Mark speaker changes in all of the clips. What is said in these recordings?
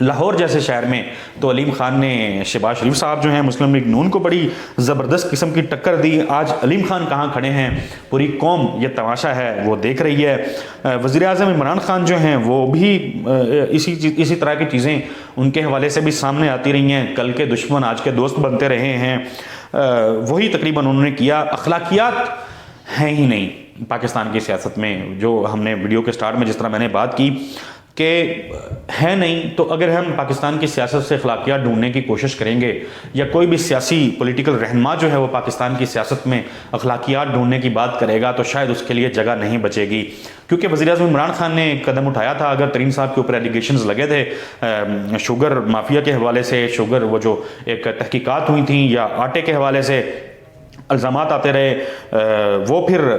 Speaker 1: لاہور جیسے شہر میں تو علیم خان نے شہباز شریف صاحب جو ہیں مسلم لیگ نون کو بڑی زبردست قسم کی ٹکر دی. آج علیم خان کہاں کھڑے ہیں پوری قوم یہ تماشا ہے وہ دیکھ رہی ہے. وزیر اعظم عمران خان جو ہیں وہ بھی اسی طرح کی چیزیں ان کے حوالے سے بھی سامنے آتی رہی ہیں. کل کے دشمن آج کے دوست بنتے رہے ہیں, وہی تقریباً انہوں نے کیا. اخلاقیات ہیں ہی نہیں پاکستان کی سیاست میں, جو ہم نے ویڈیو کے سٹارٹ میں جس طرح میں نے بات کی کہ ہے نہیں. تو اگر ہم پاکستان کی سیاست سے اخلاقیات ڈھونڈنے کی کوشش کریں گے, یا کوئی بھی سیاسی پولیٹیکل رہنما جو ہے وہ پاکستان کی سیاست میں اخلاقیات ڈھونڈنے کی بات کرے گا, تو شاید اس کے لیے جگہ نہیں بچے گی. کیونکہ وزیر اعظم عمران خان نے قدم اٹھایا تھا, اگر ترین صاحب کے اوپر ایلیگیشنز لگے تھے شوگر مافیا کے حوالے سے, شوگر وہ جو ایک تحقیقات ہوئی تھیں, یا آٹے کے حوالے سے الزامات آتے رہے, وہ پھر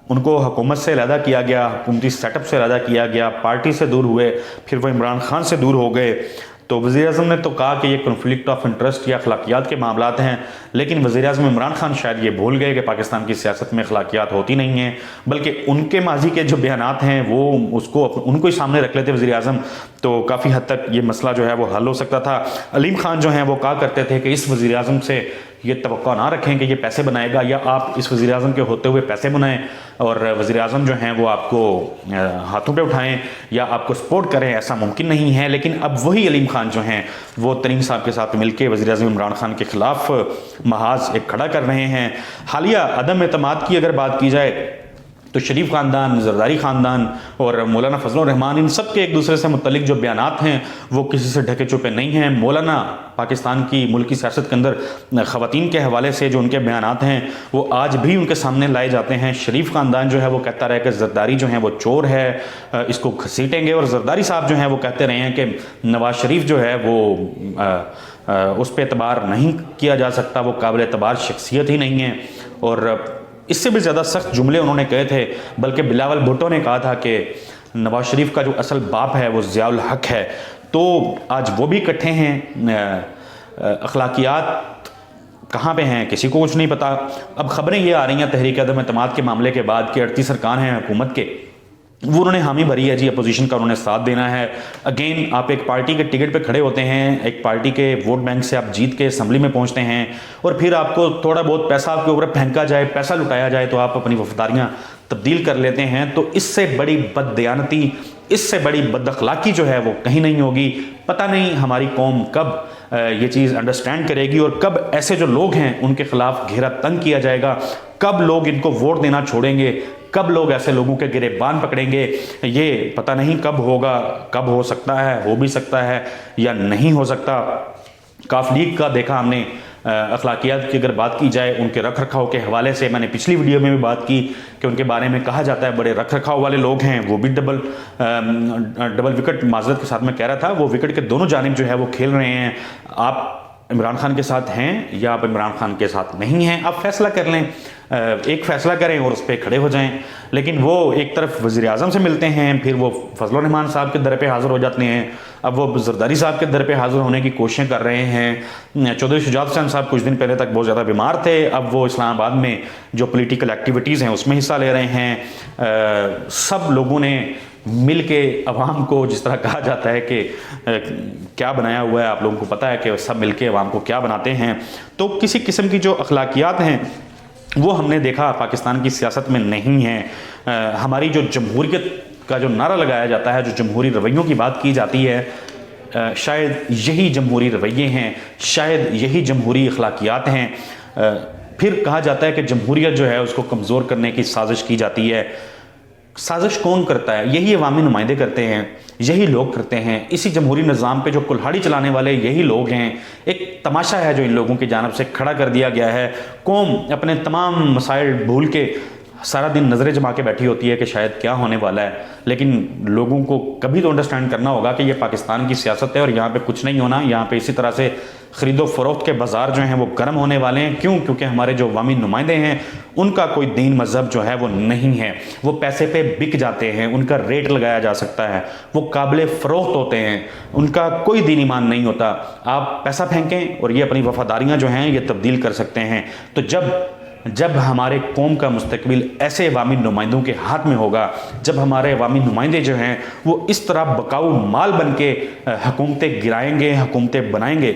Speaker 1: ان کو حکومت سے علیحدہ کیا گیا, حکومتی سیٹ اپ سے علیحدہ کیا گیا, پارٹی سے دور ہوئے, پھر وہ عمران خان سے دور ہو گئے. تو وزیر اعظم نے تو کہا کہ یہ کنفلکٹ آف انٹرسٹ یا اخلاقیات کے معاملات ہیں, لیکن وزیر اعظم عمران خان شاید یہ بھول گئے کہ پاکستان کی سیاست میں اخلاقیات ہوتی نہیں ہیں, بلکہ ان کے ماضی کے جو بیانات ہیں وہ ان کو ہی سامنے رکھ لیتے وزیر اعظم, تو کافی حد تک یہ مسئلہ جو ہے وہ حل ہو سکتا تھا. علیم خان جو ہیں وہ کہا کرتے تھے کہ اس وزیر اعظم سے یہ توقع نہ رکھیں کہ یہ پیسے بنائے گا, یا آپ اس وزیر اعظم کے ہوتے ہوئے پیسے بنائیں اور وزیر اعظم جو ہیں وہ آپ کو ہاتھوں پہ اٹھائیں یا آپ کو سپورٹ کریں, ایسا ممکن نہیں ہے. لیکن اب وہی علیم خان جو ہیں وہ ترین صاحب کے ساتھ مل کے وزیر اعظم عمران خان کے خلاف محاذ ایک کھڑا کر رہے ہیں. حالیہ عدم اعتماد کی اگر بات کی جائے تو شریف خاندان, زرداری خاندان اور مولانا فضل الرحمان, ان سب کے ایک دوسرے سے متعلق جو بیانات ہیں وہ کسی سے ڈھکے چھپے نہیں ہیں. مولانا پاکستان کی ملکی سیاست کے اندر خواتین کے حوالے سے جو ان کے بیانات ہیں وہ آج بھی ان کے سامنے لائے جاتے ہیں. شریف خاندان جو ہے وہ کہتا رہا کہ زرداری جو ہیں وہ چور ہے, اس کو گھسیٹیں گے, اور زرداری صاحب جو ہیں وہ کہتے رہے ہیں کہ نواز شریف جو ہے وہ اس پہ اعتبار نہیں کیا جا سکتا, وہ قابل اعتبار شخصیت ہی نہیں ہے. اور اس سے بھی زیادہ سخت جملے انہوں نے کہے تھے, بلکہ بلاول بھٹو نے کہا تھا کہ نواز شریف کا جو اصل باپ ہے وہ ضیاء الحق ہے. تو آج وہ بھی اکٹھے ہیں. اخلاقیات کہاں پہ ہیں کسی کو کچھ نہیں پتا. اب خبریں یہ آ رہی ہیں تحریک عدم اعتماد کے معاملے کے بعد کہ 38 ارکان ہیں حکومت کے, وہ انہوں نے حامی بھری ہے جی, اپوزیشن کا انہوں نے ساتھ دینا ہے. اگین آپ ایک پارٹی کے ٹکٹ پہ کھڑے ہوتے ہیں, ایک پارٹی کے ووٹ بینک سے آپ جیت کے اسمبلی میں پہنچتے ہیں, اور پھر آپ کو تھوڑا بہت پیسہ آپ کے اوپر پھینکا جائے, پیسہ لٹایا جائے تو آپ اپنی وفاداریاں تبدیل کر لیتے ہیں. تو اس سے بڑی بد دیانتی, اس سے بڑی بد اخلاقی جو ہے وہ کہیں نہیں ہوگی. پتہ نہیں ہماری قوم کب یہ چیز انڈرسٹینڈ کرے گی, اور کب ایسے جو لوگ ہیں ان کے خلاف گھیرا تنگ کیا جائے گا, کب لوگ ان کو ووٹ دینا چھوڑیں گے, کب لوگ ایسے لوگوں کے گریبان پکڑیں گے. یہ پتہ نہیں کب ہوگا, کب ہو سکتا ہے, ہو بھی سکتا ہے یا نہیں ہو سکتا. کاف لیگ کا دیکھا ہم نے, اخلاقیات کی اگر بات کی جائے ان کے رکھ رکھاؤ کے حوالے سے, میں نے پچھلی ویڈیو میں بھی بات کی کہ ان کے بارے میں کہا جاتا ہے بڑے رکھ رکھاؤ والے لوگ ہیں. وہ بھی ڈبل وکٹ, معذرت کے ساتھ میں کہہ رہا تھا, وہ وکٹ کے دونوں جانب جو ہے وہ کھیل رہے ہیں. آپ عمران خان کے ساتھ ہیں یا آپ عمران خان کے ساتھ نہیں ہیں, آپ فیصلہ کر لیں, ایک فیصلہ کریں اور اس پہ کھڑے ہو جائیں. لیکن وہ ایک طرف وزیر اعظم سے ملتے ہیں, پھر وہ فضل الرحمان صاحب کے در پہ حاضر ہو جاتے ہیں, اب وہ زرداری صاحب کے در پہ حاضر ہونے کی کوششیں کر رہے ہیں. چودھری شجاعت حسین صاحب کچھ دن پہلے تک بہت زیادہ بیمار تھے, اب وہ اسلام آباد میں جو پولیٹیکل ایکٹیویٹیز ہیں اس میں حصہ لے رہے ہیں. سب لوگوں نے مل کے عوام کو, جس طرح کہا جاتا ہے کہ کیا بنایا ہوا ہے, آپ لوگوں کو پتہ ہے کہ سب مل کے عوام کو کیا بناتے ہیں. تو کسی قسم کی جو اخلاقیات ہیں وہ ہم نے دیکھا پاکستان کی سیاست میں نہیں ہیں. ہماری جو جمہوریت کا جو نعرہ لگایا جاتا ہے, جو جمہوری رویوں کی بات کی جاتی ہے, شاید یہی جمہوری رویے ہیں, شاید یہی جمہوری اخلاقیات ہیں. پھر کہا جاتا ہے کہ جمہوریت جو ہے اس کو کمزور کرنے کی سازش کی جاتی ہے. سازش کون کرتا ہے؟ یہی عوامی نمائندے کرتے ہیں, یہی لوگ کرتے ہیں. اسی جمہوری نظام پہ جو کلہاڑی چلانے والے یہی لوگ ہیں. ایک تماشا ہے جو ان لوگوں کی جانب سے کھڑا کر دیا گیا ہے. قوم اپنے تمام مسائل بھول کے سارا دن نظریں جما کے بیٹھی ہوتی ہے کہ شاید کیا ہونے والا ہے, لیکن لوگوں کو کبھی تو انڈرسٹینڈ کرنا ہوگا کہ یہ پاکستان کی سیاست ہے اور یہاں پہ کچھ نہیں ہونا. یہاں پہ اسی طرح سے خرید و فروخت کے بازار جو ہیں وہ گرم ہونے والے ہیں. کیوں؟ کیونکہ ہمارے جو عوامی نمائندے ہیں ان کا کوئی دین مذہب جو ہے وہ نہیں ہے, وہ پیسے پہ بک جاتے ہیں, ان کا ریٹ لگایا جا سکتا ہے, وہ قابل فروخت ہوتے ہیں, ان کا کوئی دین ایمان نہیں ہوتا. آپ پیسہ پھینکیں اور یہ اپنی وفاداریاں جو ہیں یہ تبدیل کر سکتے ہیں. تو جب جب ہمارے قوم کا مستقبل ایسے عوامی نمائندوں کے ہاتھ میں ہوگا، جب ہمارے عوامی نمائندے جو ہیں وہ اس طرح بکاؤ مال بن کے حکومتیں گرائیں گے، حکومتیں بنائیں گے،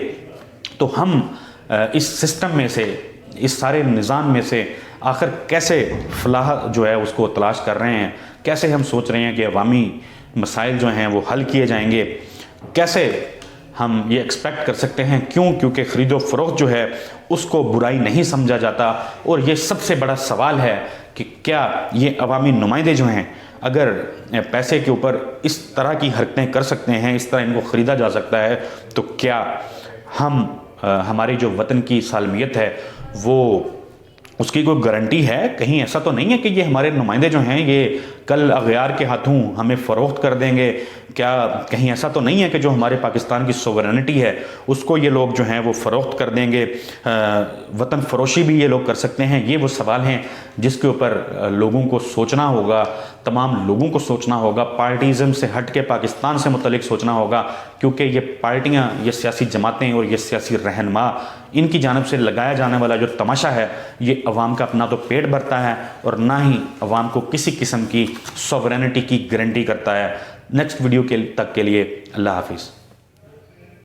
Speaker 1: تو ہم اس سسٹم میں سے، اس سارے نظام میں سے آخر کیسے فلاح جو ہے اس کو تلاش کر رہے ہیں، کیسے ہم سوچ رہے ہیں کہ عوامی مسائل جو ہیں وہ حل کیے جائیں گے، کیسے ہم یہ ایکسپیکٹ کر سکتے ہیں؟ کیونکہ خرید و فروخت جو ہے اس کو برائی نہیں سمجھا جاتا، اور یہ سب سے بڑا سوال ہے کہ کیا یہ عوامی نمائندے جو ہیں اگر پیسے کے اوپر اس طرح کی حرکتیں کر سکتے ہیں، اس طرح ان کو خریدا جا سکتا ہے، تو کیا ہماری جو وطن کی سالمیت ہے وہ اس کی کوئی گارنٹی ہے؟ کہیں ایسا تو نہیں ہے کہ یہ ہمارے نمائندے جو ہیں یہ کل اغیار کے ہاتھوں ہمیں فروخت کر دیں گے؟ کیا کہیں ایسا تو نہیں ہے کہ جو ہمارے پاکستان کی سوورنٹی ہے اس کو یہ لوگ جو ہیں وہ فروخت کر دیں گے؟ وطن فروشی بھی یہ لوگ کر سکتے ہیں؟ یہ وہ سوال ہیں جس کے اوپر لوگوں کو سوچنا ہوگا، تمام لوگوں کو سوچنا ہوگا، پارٹیزم سے ہٹ کے پاکستان سے متعلق سوچنا ہوگا، کیونکہ یہ پارٹیاں، یہ سیاسی جماعتیں اور یہ سیاسی رہنما، ان کی جانب سے لگایا جانے والا جو تماشا ہے یہ عوام کا اپنا تو پیٹ بھرتا ہے اور نہ ہی عوام کو کسی قسم کی سوورنٹی کی گارنٹی کرتا ہے۔ نیکسٹ ویڈیو تک کے لیے اللہ حافظ۔